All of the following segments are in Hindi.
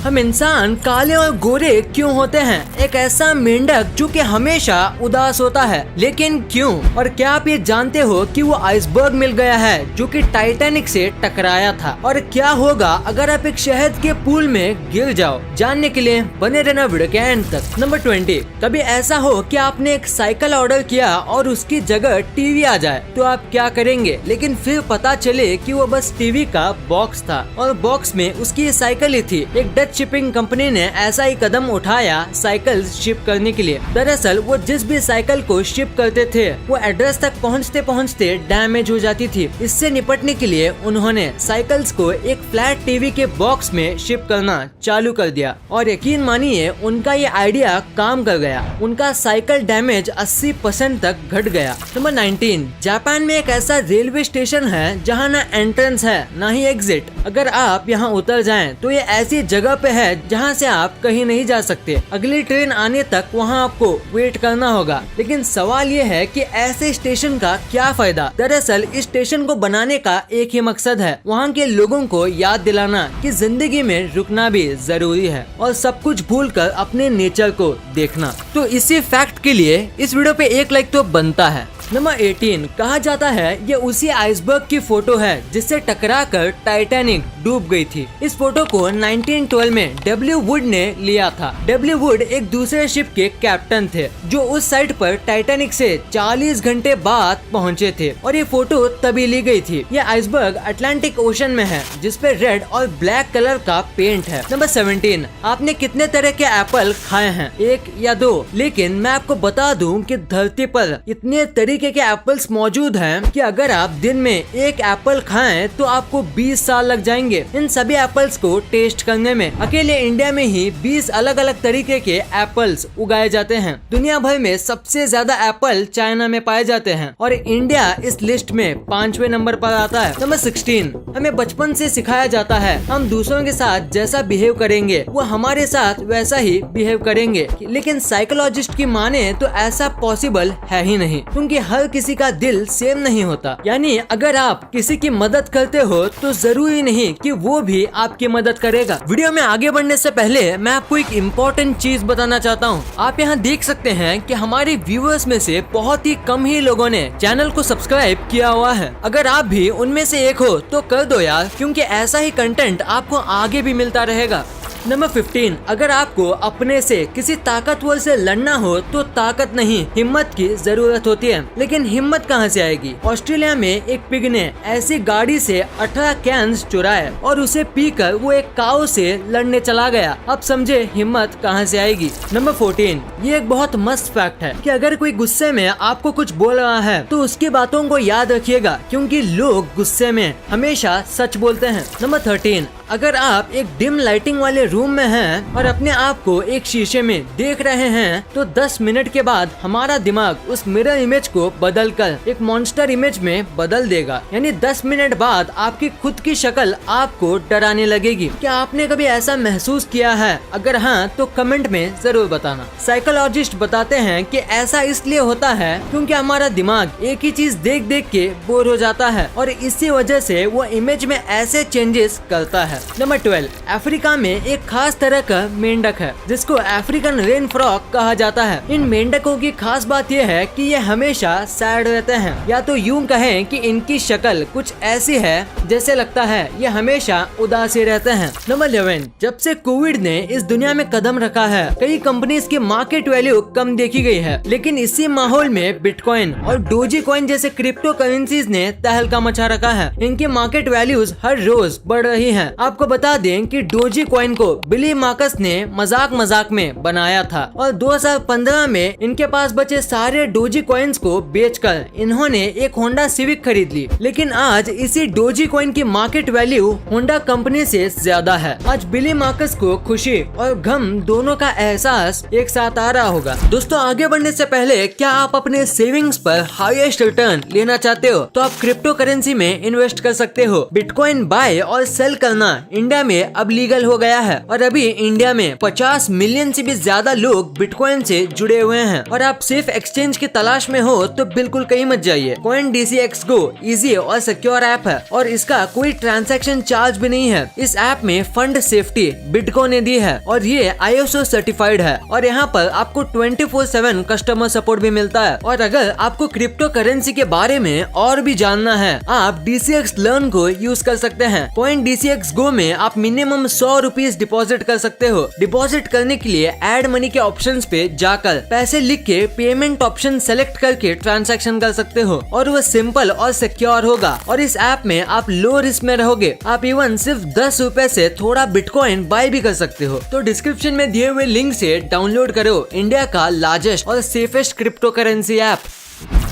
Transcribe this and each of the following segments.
हम इंसान काले और गोरे क्यों होते हैं? एक ऐसा मेंढक जो कि हमेशा उदास होता है, लेकिन क्यों? और क्या आप ये जानते हो कि वो आइसबर्ग मिल गया है जो कि टाइटैनिक से टकराया था? और क्या होगा अगर आप एक शहद के पूल में गिर जाओ? जानने के लिए बने रहना वीडियो के एंड तक। नंबर 20, कभी ऐसा हो कि आपने एक साइकिल ऑर्डर किया और उसकी जगह टीवी आ जाए, तो आप क्या करेंगे? लेकिन फिर पता चले कि वो बस टीवी का बॉक्स था और बॉक्स में उसकी साइकिल ही थी। एक डच शिपिंग कंपनी ने ऐसा ही कदम उठाया साइकिल शिप करने के लिए। दरअसल वो जिस भी साइकिल को शिप करते थे वो एड्रेस तक पहुंचते पहुंचते डैमेज हो जाती थी। इससे निपटने के लिए उन्होंने साइकिल्स को एक फ्लैट टीवी के बॉक्स में शिप करना चालू कर दिया और यकीन मानिए उनका ये आइडिया काम कर गया। उनका साइकिल डैमेज 80% तक घट गया। नंबर 19, जापान में एक ऐसा रेलवे स्टेशन है जहाँ ना एंट्रेंस है ना ही एग्जिट। अगर आप यहाँ उतर जाएं तो ये ऐसी जगह पे है जहाँ से आप कहीं नहीं जा सकते। अगली ट्रेन आने तक वहाँ आपको वेट करना होगा। लेकिन सवाल ये है कि ऐसे स्टेशन का क्या फायदा? दरअसल इस स्टेशन को बनाने का एक ही मकसद है, वहाँ के लोगों को याद दिलाना कि जिंदगी में रुकना भी जरूरी है और सब कुछ भूलकर अपने नेचर को देखना। तो इसी फैक्ट के लिए इस वीडियो पे एक लाइक तो बनता है। नंबर 18, कहा जाता है ये उसी आइसबर्ग की फोटो है जिससे टकराकर टाइटैनिक डूब गई थी। इस फोटो को 1912 में डब्ल्यू वुड ने लिया था। डब्ल्यू वुड एक दूसरे शिप के कैप्टन थे जो उस साइट पर टाइटैनिक से 40 घंटे बाद पहुंचे थे और ये फोटो तभी ली गई थी। ये आइसबर्ग अटलांटिक ओशन में है जिसपे रेड और ब्लैक कलर का पेंट है। नंबर 17, आपने कितने तरह के एप्पल खाए हैं? 1 या 2? लेकिन मैं आपको बता दूं कि धरती पर इतने तरीके के एप्पल्स मौजूद हैं कि अगर आप दिन में एक एप्पल खाएं तो आपको 20 साल लग जाएंगे इन सभी एप्पल्स को टेस्ट करने में। अकेले इंडिया में ही 20 अलग अलग तरीके के एप्पल्स उगाए जाते हैं। दुनिया भर में सबसे ज्यादा एप्पल चाइना में पाए जाते हैं और इंडिया इस लिस्ट में 5वें नंबर पर आता है। नंबर 16, हमें बचपन से सिखाया जाता है हम दूसरों के साथ जैसा बिहेव करेंगे वो हमारे साथ वैसा ही बिहेव करेंगे। लेकिन साइकोलॉजिस्ट की माने तो ऐसा पॉसिबल है ही नहीं, क्योंकि हर किसी का दिल सेम नहीं होता। यानी अगर आप किसी की मदद करते हो तो जरूरी नहीं कि वो भी आपकी मदद करेगा। वीडियो में आगे बढ़ने से पहले मैं आपको एक इम्पोर्टेंट चीज बताना चाहता हूँ। आप यहाँ देख सकते हैं कि हमारे व्यूअर्स में से बहुत ही कम ही लोगों ने चैनल को सब्सक्राइब किया हुआ है। अगर आप भी उनमें से एक हो तो कर दो यार, क्योंकि ऐसा ही कंटेंट आपको आगे भी मिलता रहेगा। नंबर 15, अगर आपको अपने से किसी ताकतवर से लड़ना हो तो ताकत नहीं हिम्मत की जरूरत होती है। लेकिन हिम्मत कहाँ से आएगी? ऑस्ट्रेलिया में एक पिग ने ऐसी गाड़ी से 18 कैन्स चुराए और उसे पीकर वो एक काऊ से लड़ने चला गया। अब समझे हिम्मत कहाँ से आएगी। नंबर 14, ये एक बहुत मस्त फैक्ट है कि अगर कोई गुस्से में आपको कुछ बोल रहा है तो उसकी बातों को याद रखिएगा, क्योंकि लोग गुस्से में हमेशा सच बोलते हैं। नंबर 13, अगर आप एक डिम लाइटिंग वाले रूम में हैं और अपने आप को एक शीशे में देख रहे हैं तो 10 मिनट के बाद हमारा दिमाग उस मिरर इमेज को बदलकर एक मॉन्स्टर इमेज में बदल देगा। यानी 10 मिनट बाद आपकी खुद की शक्ल आपको डराने लगेगी। क्या आपने कभी ऐसा महसूस किया है? अगर हाँ तो कमेंट में जरूर बताना। साइकोलॉजिस्ट बताते हैं कि ऐसा इसलिए होता है क्योंकि हमारा दिमाग एक ही चीज देख देख के बोर हो जाता है और इसी वजह से वो इमेज में ऐसे चेंजेस करता है। नंबर 12, अफ्रीका में एक खास तरह का मेंढक है जिसको अफ्रीकन रेन फ्रॉग कहा जाता है। इन मेंढकों की खास बात यह है कि ये हमेशा सैड रहते हैं, या तो यूं कहें कि इनकी शक्ल कुछ ऐसी है जैसे लगता है ये हमेशा उदासी रहते हैं। नंबर 11, जब से कोविड ने इस दुनिया में कदम रखा है कई कंपनीज की मार्केट वैल्यू कम देखी गई है, लेकिन इसी माहौल में बिटकॉइन और डोजी कॉइन जैसे क्रिप्टो करेंसीज ने तहलका मचा रखा है। इनकी मार्केट वैल्यूज हर रोज बढ़ रही है। आपको बता दें कि डोजी कॉइन को बिली मार्कस ने मजाक में बनाया था और 2015 में इनके पास बचे सारे डोजी कॉइन्स को बेचकर इन्होंने एक होंडा सिविक खरीद ली। लेकिन आज इसी डोजी कॉइन की मार्केट वैल्यू होंडा कंपनी से ज्यादा है। आज बिली मार्कस को खुशी और गम दोनों का एहसास एक साथ आ रहा होगा। दोस्तों आगे बढ़ने से पहले क्या आप अपने सेविंग्स पर हाईएस्ट रिटर्न लेना चाहते हो तो आप क्रिप्टो करेंसी में इन्वेस्ट कर सकते हो। बिटकॉइन बाय और सेल करना इंडिया में अब लीगल हो गया है और अभी इंडिया में 50 मिलियन से भी ज्यादा लोग बिटकॉइन से जुड़े हुए हैं। और आप सिर्फ एक्सचेंज की तलाश में हो तो बिल्कुल कहीं मत जाइए। CoinDCX Go इजी और सिक्योर ऐप है और इसका कोई ट्रांजैक्शन चार्ज भी नहीं है। इस ऐप में फंड सेफ्टी बिटकॉइन ने दी है और ये ISO सर्टिफाइड है और यहाँ पर आपको 24/7 कस्टमर सपोर्ट भी मिलता है। और अगर आपको क्रिप्टो करेंसी के बारे में और भी जानना है, आप DCX लर्न को यूज कर सकते हैं। CoinDCX Go में आप मिनिमम 100 रुपीज डिपॉजिट कर सकते हो। डिपॉजिट करने के लिए ऐड मनी के ऑप्शंस पे जाकर पैसे लिख के पेमेंट ऑप्शन सेलेक्ट करके ट्रांजैक्शन कर सकते हो और वो सिंपल और सिक्योर होगा। और इस ऐप में आप लो रिस्क में रहोगे। आप इवन सिर्फ 10 रुपए से थोड़ा बिटकॉइन बाय भी कर सकते हो। तो डिस्क्रिप्शन में दिए हुए लिंक से डाउनलोड करो इंडिया का लार्जेस्ट और safest crypto currency app.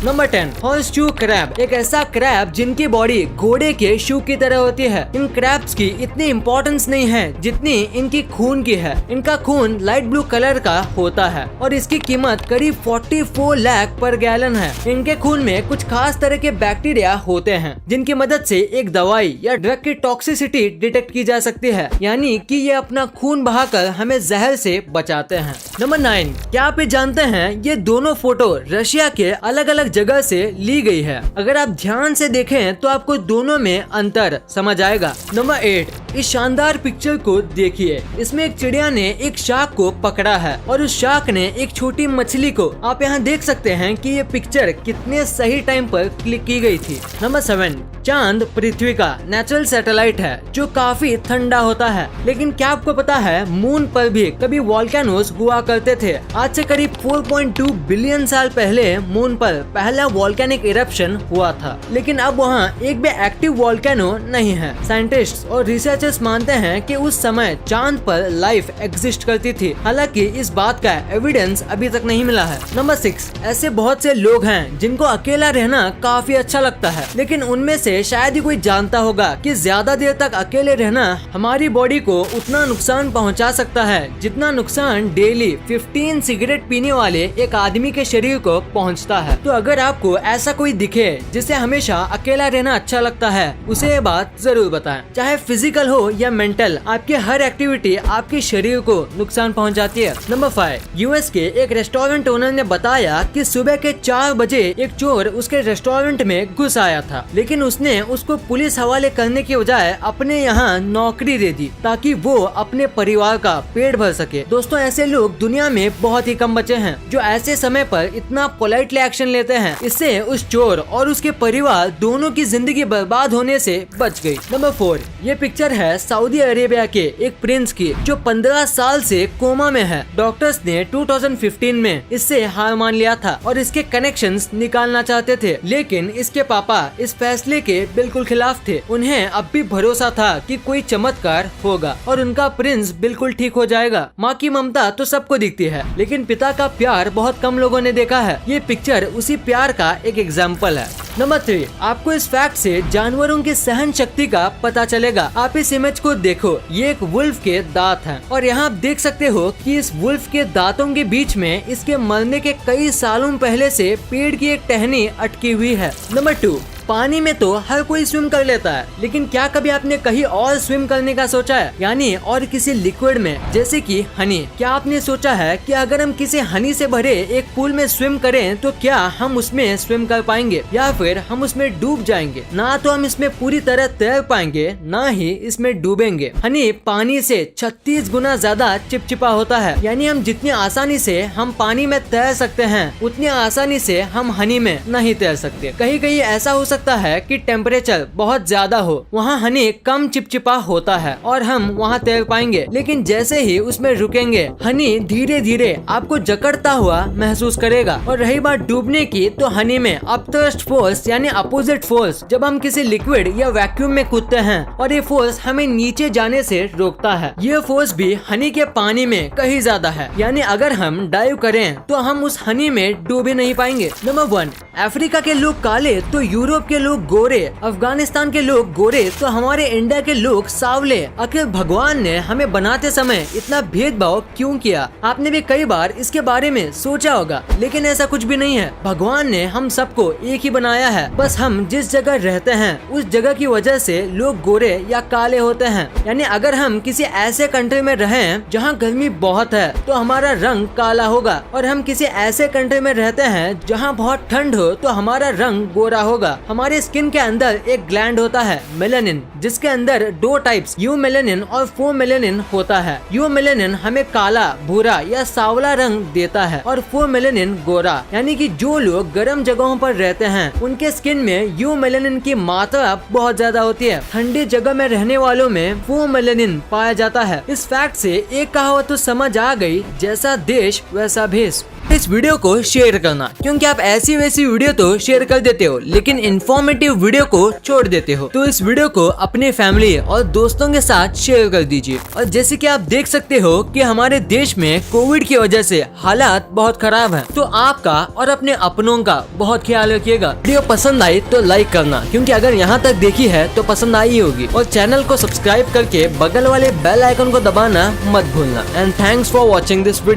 Number 10, horseshoe crab. एक ऐसा क्रैब जिनकी बॉडी घोड़े के शू की तरह होती है। इन क्रैब्स की इतनी इम्पोर्टेंस नहीं है जितनी इनकी खून की है। इनका खून लाइट ब्लू कलर का होता है और इसकी कीमत करीब 44 लाख पर गैलन है। इनके खून में कुछ खास तरह के बैक्टीरिया होते हैं जिनकी मदद से एक दवाई या ड्रग की टॉक्सिसिटी डिटेक्ट की जा सकती है, यानी कि ये अपना खून बहाकर हमें जहर से बचाते हैं। नंबर 9, क्या आप जानते हैं ये दोनों फोटो रशिया के अलग अलग जगह से ली गई है। अगर आप ध्यान से देखें तो आपको दोनों में अंतर समझ आएगा। नंबर 8, इस शानदार पिक्चर को देखिए। इसमें एक चिड़िया ने एक शार्क को पकड़ा है और उस शार्क ने एक छोटी मछली को। आप यहाँ देख सकते हैं कि ये पिक्चर कितने सही टाइम पर क्लिक की गई थी। नंबर 7, चांद पृथ्वी का नेचुरल सैटेलाइट है जो काफी ठंडा होता है। लेकिन क्या आपको पता है मून पर भी कभी वॉल्केनोस हुआ करते थे। आज से करीब 4.2 बिलियन साल पहले मून पर पहला वॉल्केनिक इरप्शन हुआ था, लेकिन अब वहाँ एक भी एक्टिव वॉल्केनो नहीं है। साइंटिस्ट्स और रिसर्चर्स मानते हैं कि उस समय चांद पर लाइफ एग्जिस्ट करती थी, हालांकि इस बात का एविडेंस अभी तक नहीं मिला है। नंबर 6, ऐसे बहुत से लोग हैं जिनको अकेला रहना काफी अच्छा लगता है, लेकिन उनमें से शायद ही कोई जानता होगा कि ज्यादा देर तक अकेले रहना हमारी बॉडी को उतना नुकसान पहुंचा सकता है जितना नुकसान डेली 15 सिगरेट पीने वाले एक आदमी के शरीर को पहुंचता है। तो अगर आपको ऐसा कोई दिखे जिसे हमेशा अकेला रहना अच्छा लगता है, उसे ये बात जरूर बताएं। चाहे फिजिकल हो या मेंटल, आपकी हर एक्टिविटी आपके शरीर को नुकसान पहुंचाती है। नंबर 5, यूएस के एक रेस्टोरेंट ओनर ने बताया कि सुबह के 4 बजे एक चोर उसके रेस्टोरेंट में घुस आया था, लेकिन उसने उसको पुलिस हवाले करने के बजाय अपने यहाँ नौकरी दे दी ताकि वो अपने परिवार का पेट भर सके। दोस्तों, ऐसे लोग दुनिया में बहुत ही कम बचे हैं जो ऐसे समय पर इतना पोलाइटली एक्शन लेते हैं। इससे उस चोर और उसके परिवार दोनों की जिंदगी बर्बाद होने से बच गई। नंबर 4, ये पिक्चर है सऊदी अरेबिया के एक प्रिंस की जो 15 साल से कोमा में है। डॉक्टर्स ने 2015 में इससे हार मान लिया था और इसके कनेक्शंस निकालना चाहते थे, लेकिन इसके पापा इस फैसले के बिल्कुल खिलाफ थे। उन्हें अब भी भरोसा था कि कोई चमत्कार होगा और उनका प्रिंस बिल्कुल ठीक हो जाएगा। माँ की ममता तो सबको दिखती है, लेकिन पिता का प्यार बहुत कम लोगों ने देखा है। ये पिक्चर उसी प्यार का एक एग्जाम्पल है। नंबर 3, आपको इस फैक्ट से जानवरों की सहन शक्ति का पता चलेगा। आप इस इमेज को देखो, ये एक वुल्फ के दांत हैं और यहाँ आप देख सकते हो कि इस वुल्फ के दांतों के बीच में इसके मरने के कई सालों पहले से पेड़ की एक टहनी अटकी हुई है। नंबर 2, पानी में तो हर कोई स्विम कर लेता है, लेकिन क्या कभी आपने कहीं और स्विम करने का सोचा है, यानी और किसी लिक्विड में, जैसे कि हनी। क्या आपने सोचा है कि अगर हम किसी हनी से भरे एक पूल में स्विम करें तो क्या हम उसमें स्विम कर पाएंगे या फिर हम उसमें डूब जाएंगे? ना तो हम इसमें पूरी तरह तैर पाएंगे, ना ही इसमें डूबेंगे। हनी पानी से 36 गुना ज्यादा चिपचिपा होता है, यानी हम जितनी आसानी से हम पानी में तैर सकते हैं उतनी आसानी से हम हनी में नहीं तैर सकते। कहीं कहीं ऐसा हो सकता है कि टेम्परेचर बहुत ज्यादा हो, वहाँ हनी कम चिपचिपा होता है और हम वहाँ तैर पाएंगे, लेकिन जैसे ही उसमें रुकेंगे हनी धीरे धीरे आपको जकड़ता हुआ महसूस करेगा। और रही बात डूबने की, तो हनी में अपथ्रस्ट फोर्स यानी अपोजिट फोर्स, जब हम किसी लिक्विड या वैक्यूम में कूदते हैं और ये फोर्स हमें नीचे जाने से रोकता है, ये फोर्स भी हनी के पानी में कहीं ज्यादा है, यानी अगर हम डाइव करें तो हम उस हनी में डूब ही नहीं पाएंगे। नंबर 1, अफ्रीका के लोग काले तो यूरोप के लोग गोरे, अफगानिस्तान के लोग गोरे तो हमारे इंडिया के लोग सावले। आखिर भगवान ने हमें बनाते समय इतना भेदभाव क्यों किया? आपने भी कई बार इसके बारे में सोचा होगा, लेकिन ऐसा कुछ भी नहीं है। भगवान ने हम सबको एक ही बनाया है, बस हम जिस जगह रहते हैं उस जगह की वजह से लोग गोरे या काले होते हैं। यानी अगर हम किसी ऐसे कंट्री में रहें जहाँ गर्मी बहुत है तो हमारा रंग काला होगा, और हम किसी ऐसे कंट्री में रहते हैं जहाँ बहुत ठंड हो तो हमारा रंग गोरा होगा। हमारे स्किन के अंदर एक ग्लैंड होता है मेलानिन, जिसके अंदर दो टाइप्स यू मेलानिन और फो मेलानिन होता है। यू मेलानिन हमें काला, भूरा या सांवला रंग देता है और फो मेलानिन गोरा। यानी कि जो लोग गर्म जगहों पर रहते हैं उनके स्किन में यू मेलानिन की मात्रा बहुत ज्यादा होती है। ठंडी जगह में रहने वालों में फो मेलानिन पाया जाता है। इस फैक्ट से एक कहावत तो समझ आ गई, जैसा देश वैसा भेष। इस वीडियो को शेयर करना, क्योंकि आप ऐसी वैसी वीडियो तो शेयर कर देते हो लेकिन इन्फॉर्मेटिव वीडियो को छोड़ देते हो। तो इस वीडियो को अपने फैमिली और दोस्तों के साथ शेयर कर दीजिए। और जैसे कि आप देख सकते हो कि हमारे देश में कोविड की वजह से हालात बहुत खराब है, तो आपका और अपने अपनों का बहुत ख्याल रखिएगा। वीडियो पसंद आई तो लाइक करना, क्योंकि अगर यहाँ तक देखी है तो पसंद आई होगी। और चैनल को सब्सक्राइब करके बगल वाले बेल आइकन को दबाना मत भूलना। And thanks for watching this video.